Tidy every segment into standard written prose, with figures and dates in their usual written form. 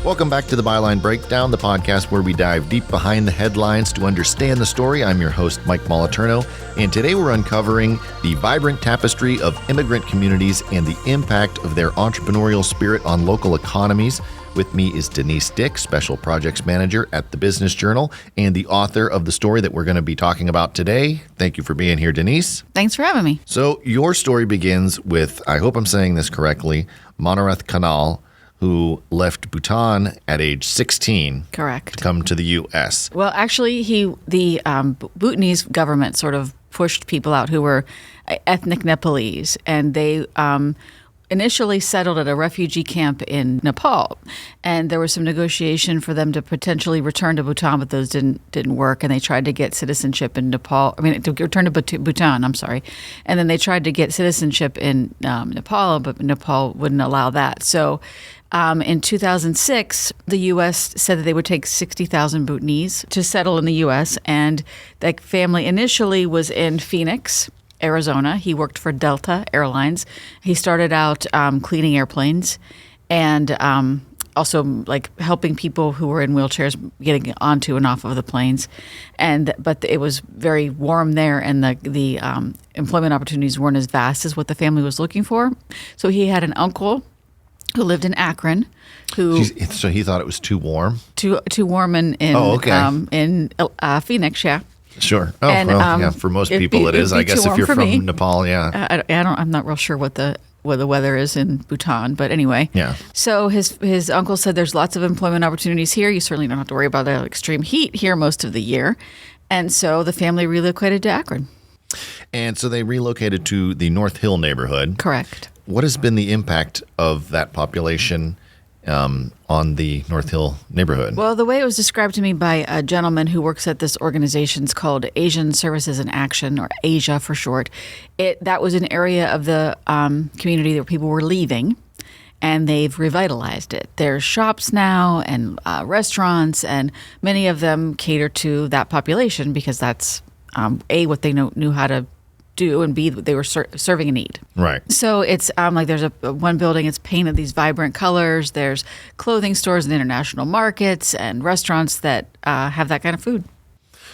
Welcome back to the Byline Breakdown, the podcast where we dive deep behind the headlines to understand the story. I'm your host, Mike Moliterno, and today we're uncovering the vibrant tapestry of immigrant communities and the impact of their entrepreneurial spirit on local economies. With me is Denise Dick, Special Projects Manager at the Business Journal and the author of the story that we're going to be talking about today. Thank you for being here, Denise. Thanks for having me. So your story begins with, I hope I'm saying this correctly, Mahoning Kanal, who left Bhutan at age 16. Correct. To come to the U.S. Well, actually, the Bhutanese government sort of pushed people out who were ethnic Nepalese, and they initially settled at a refugee camp in Nepal, and there was some negotiation for them to potentially return to Bhutan, but those didn't work, and they tried to get citizenship in Nepal. To return to Bhutan, and then they tried to get citizenship in Nepal, but Nepal wouldn't allow that. So in 2006, the U.S. said that they would take 60,000 Bhutanese to settle in the U.S., and that family initially was in Phoenix, Arizona. He worked for Delta Airlines. He started out cleaning airplanes and also like helping people who were in wheelchairs getting onto and off of the planes. But it was very warm there, and the employment opportunities weren't as vast as what the family was looking for. So he had an uncle who lived in Akron. So he thought it was too warm? Too warm in Phoenix, yeah. Sure. Oh, and, yeah. For most people, it is. I guess if you're from Nepal, yeah. I'm not real sure what the weather is in Bhutan, but anyway. Yeah. So his uncle said there's lots of employment opportunities here. You certainly don't have to worry about the extreme heat here most of the year, and so the family relocated to Akron. And so they relocated to the North Hill neighborhood. Correct. What has been the impact of that population on the North Hill neighborhood? Well, the way it was described to me by a gentleman who works at this organization, it's called Asian Services in Action, or Asia for short. That was an area of the community that people were leaving, and they've revitalized it. There's shops now and restaurants, and many of them cater to that population because that's A, what they knew how to do, and B, they were serving a need. Right. So it's like there's one building, it's painted these vibrant colors. There's clothing stores and international markets and restaurants that have that kind of food.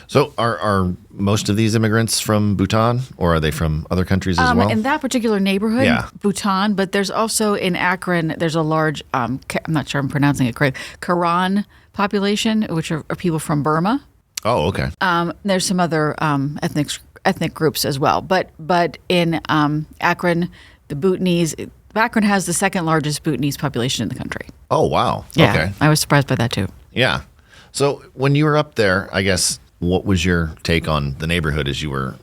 So are most of these immigrants from Bhutan, or are they from other countries as well? In that particular neighborhood, yeah. Bhutan, but there's also in Akron, there's a large, I'm not sure I'm pronouncing it correct, Karen population, which are people from Burma. Oh, okay. There's some other ethnic groups as well. But in Akron, Akron has the second largest Bhutanese population in the country. Oh, wow. Yeah, okay. I was surprised by that too. Yeah. So when you were up there, I guess, what was your take on the neighborhood as you were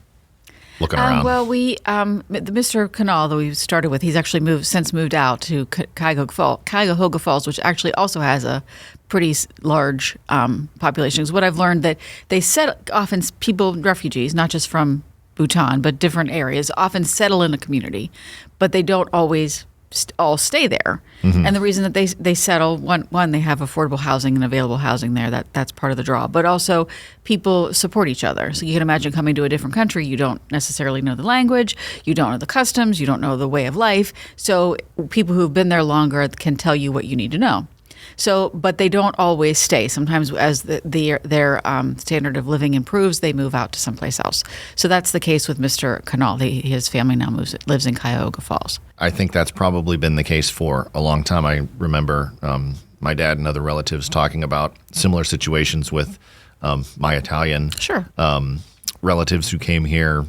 looking around? Well, Mr. Kanal that we started with, he's actually since moved out to Cuyahoga Falls, which actually also has a pretty large population. Because what I've learned that they often people, refugees, not just from Bhutan, but different areas, often settle in a community, but they don't always all stay there. Mm-hmm. And the reason that they settle, one, they have affordable housing and available housing there. That's part of the draw. But also people support each other. So you can imagine coming to a different country, you don't necessarily know the language, you don't know the customs, you don't know the way of life. So people who've been there longer can tell you what you need to know. So, but they don't always stay. Sometimes as their standard of living improves, they move out to someplace else. So that's the case with Mr. Kanal. His family now lives in Cuyahoga Falls. I think that's probably been the case for a long time. I remember my dad and other relatives talking about similar situations with my Italian relatives who came here,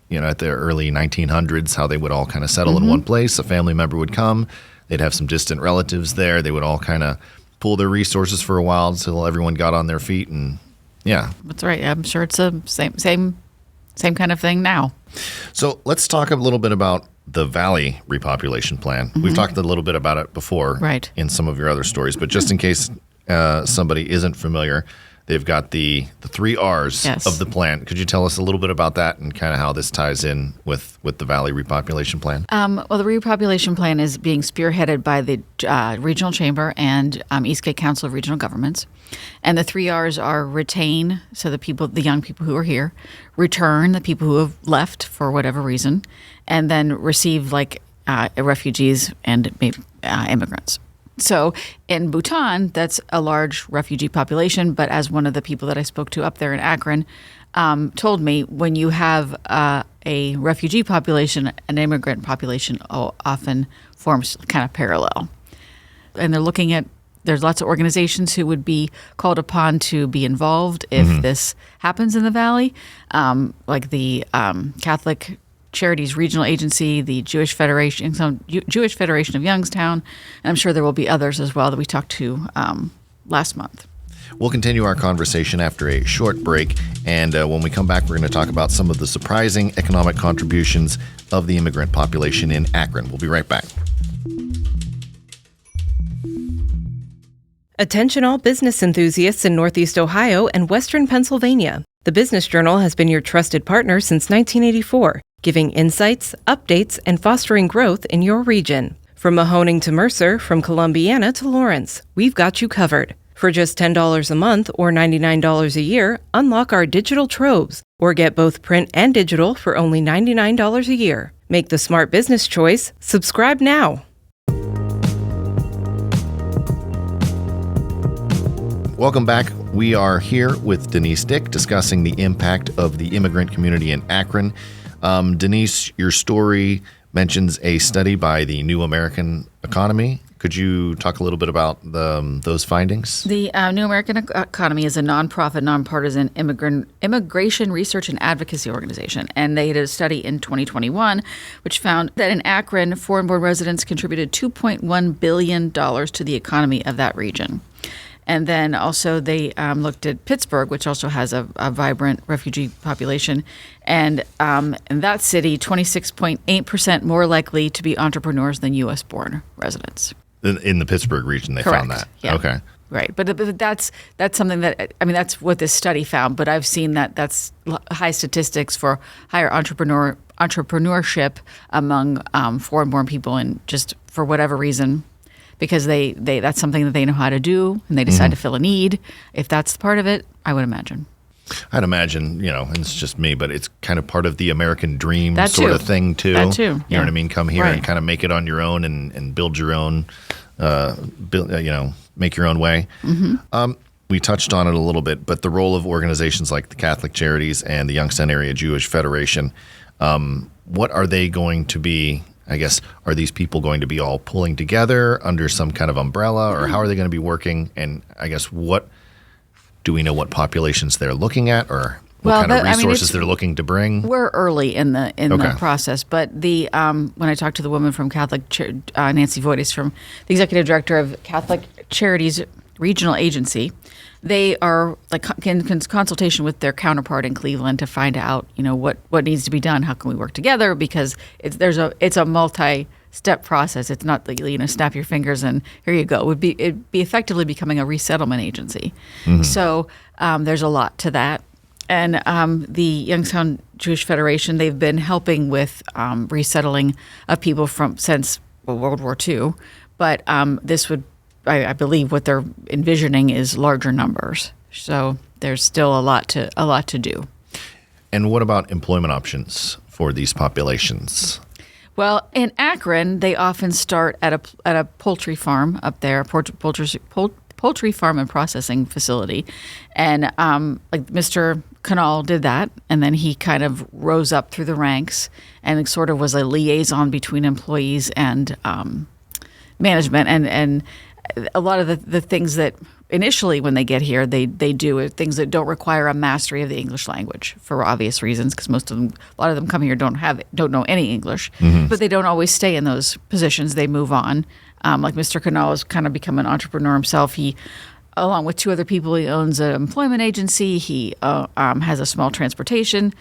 at the early 1900s, how they would all kind of settle in one place. A family member would come. They'd have some distant relatives there. They would all kind of pool their resources for a while until everyone got on their feet, and yeah. That's right. I'm sure it's the same kind of thing now. So let's talk a little bit about the Valley Repopulation Plan. Mm-hmm. We've talked a little bit about it before in some of your other stories, but just in case somebody isn't familiar, they've got the 3 R's of the plan. Could you tell us a little bit about that and kind of how this ties in with the Valley Repopulation Plan? Well, the Repopulation Plan is being spearheaded by the Regional Chamber and Eastgate Council of Regional Governments. And the 3 R's are retain, so the young people who are here, return, the people who have left for whatever reason, and then receive refugees and immigrants. So in Bhutan, that's a large refugee population. But as one of the people that I spoke to up there in Akron told me, when you have a refugee population, an immigrant population often forms kind of parallel. And they're looking at, there's lots of organizations who would be called upon to be involved if this happens in the Valley, like the Catholic Charities Regional Agency, the Jewish Federation of Youngstown, and I'm sure there will be others as well that we talked to last month. We'll continue our conversation after a short break, and when we come back, we're going to talk about some of the surprising economic contributions of the immigrant population in Akron. We'll be right back. Attention all business enthusiasts in Northeast Ohio and Western Pennsylvania. The Business Journal has been your trusted partner since 1984, giving insights, updates, and fostering growth in your region. From Mahoning to Mercer, from Columbiana to Lawrence, we've got you covered. For just $10 a month or $99 a year, unlock our digital troves, or get both print and digital for only $99 a year. Make the smart business choice. Subscribe now. Welcome back. We are here with Denise Dick discussing the impact of the immigrant community in Akron. Denise, your story mentions a study by the New American Economy. Could you talk a little bit about those findings? The New American Economy is a nonprofit, nonpartisan immigration research and advocacy organization. And they did a study in 2021, which found that in Akron, foreign-born residents contributed $2.1 billion to the economy of that region. And then also they looked at Pittsburgh, which also has a vibrant refugee population. And in that city, 26.8% more likely to be entrepreneurs than U.S.-born residents. In the Pittsburgh region, they Correct. found that. Yeah. Okay. Right. But that's something that, I mean, that's what this study found. But I've seen that's high statistics for higher entrepreneurship among foreign-born people, and just for whatever reason, because they that's something that they know how to do, and they decide to fill a need. If that's part of it, I would imagine. I'd imagine, and it's just me, but it's kind of part of the American dream That sort too. of thing too. That too. You know what I mean? Come here Right. and kind of make it on your own and build your own, make your own way. We touched on it a little bit, but the role of organizations like the Catholic Charities and the Youngstown Area Jewish Federation, what are they going to be? I guess, are these people going to be all pulling together under some kind of umbrella, or how are they going to be working? And I guess, do we know what populations they're looking at, or what kind of resources they're looking to bring? We're early in the process, but the when I talked to the woman from Catholic, Nancy Voitis, from the executive director of Catholic Charities Regional Agency, they are like in consultation with their counterpart in Cleveland to find out, what needs to be done. How can we work together? Because it's a multi-step process. It's not like, snap your fingers and here you go. It'd be effectively becoming a resettlement agency. So there's a lot to that. And the Youngstown Jewish Federation, they've been helping with resettling of people since World War II. But this would, I believe, what they're envisioning is larger numbers. So there's still a lot to do. And what about employment options for these populations? Well, in Akron, they often start at a poultry farm up there, poultry farm and processing facility, and like Mr. Canal did that, and then he kind of rose up through the ranks and sort of was a liaison between employees and management, and a lot of the things that initially when they get here they do are things that don't require a mastery of the English language for obvious reasons, because a lot of them come here don't know any English, but they don't always stay in those positions. They move on. Like Mr. Canal has kind of become an entrepreneur himself. He, along with two other people, he owns an employment agency. He has a small transportation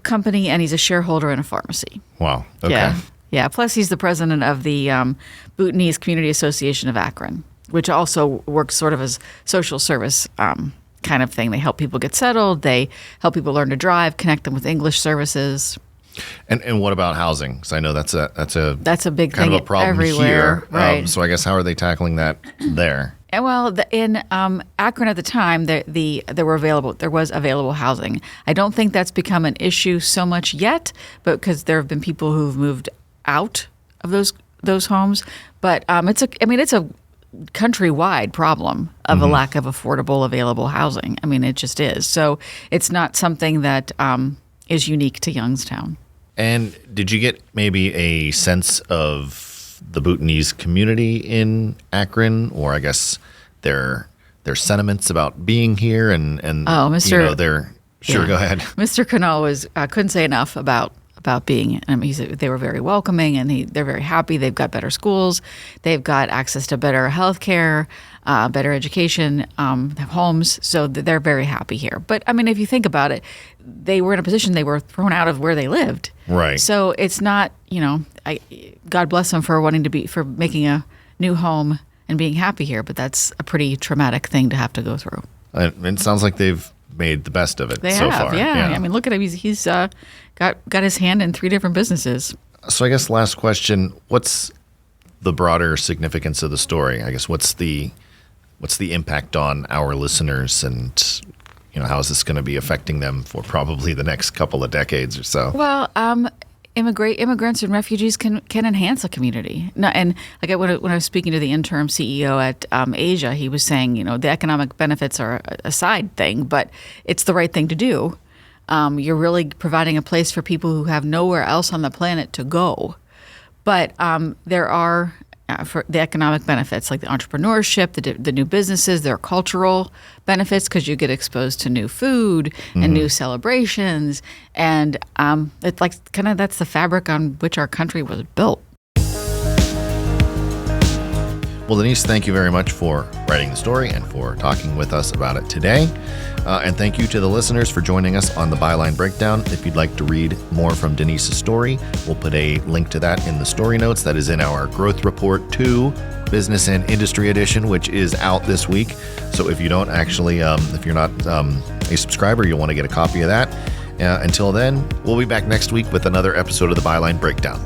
company, and he's a shareholder in a pharmacy. Wow. Okay. Yeah. Plus, he's the president of the Bhutanese Community Association of Akron, which also works sort of as social service kind of thing. They help people get settled. They help people learn to drive, connect them with English services. And what about housing? Because I know that's a big kind thing of a problem everywhere, here. right? So I guess, how are they tackling that there? And well, in Akron at the time, there was available housing. I don't think that's become an issue so much yet, but because there have been people who've moved out of those homes. But it's a countrywide problem of a lack of affordable, available housing. I mean, it just is. So it's not something that is unique to Youngstown. And did you get maybe a sense of the Bhutanese community in Akron, or I guess their sentiments about being here and their Sure, go ahead. Mr. Canal couldn't say enough about being. He said they were very welcoming, and they're very happy. They've got better schools, they've got access to better health care, better education, have homes, so they're very happy here. But I mean, if you think about it, they were in a position they were thrown out of where they lived. Right. So it's not, God bless them for making a new home and being happy here, but that's a pretty traumatic thing to have to go through. It sounds like they've made the best of it so far. Yeah. I mean, look at him. He's got his hand in 3 different businesses. So I guess last question, what's the broader significance of the story? I guess what's the impact on our listeners, and how is this going to be affecting them for probably the next couple of decades or so? Well, immigrants and refugees can enhance a community. And like when I was speaking to the interim CEO at Asia, he was saying, the economic benefits are a side thing, but it's the right thing to do. You're really providing a place for people who have nowhere else on the planet to go. But there are for the economic benefits, like the entrepreneurship, the new businesses, there are cultural benefits because you get exposed to new food and new celebrations. And it's like that's the fabric on which our country was built. Well, Denise, thank you very much for writing the story and for talking with us about it today. And thank you to the listeners for joining us on the Byline Breakdown. If you'd like to read more from Denise's story, we'll put a link to that in the story notes. That is in our Growth Report 2 Business and Industry Edition, which is out this week. So if you don't actually, if you're not a subscriber, you'll want to get a copy of that. Until then, we'll be back next week with another episode of the Byline Breakdown.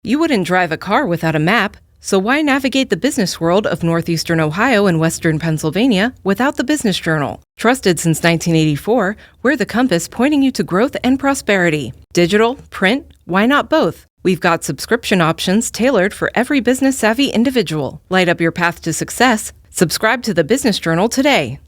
You wouldn't drive a car without a map, so why navigate the business world of northeastern Ohio and western Pennsylvania without the Business Journal? Trusted since 1984, we're the compass pointing you to growth and prosperity. Digital, print, why not both? We've got subscription options tailored for every business-savvy individual. Light up your path to success. Subscribe to the Business Journal today.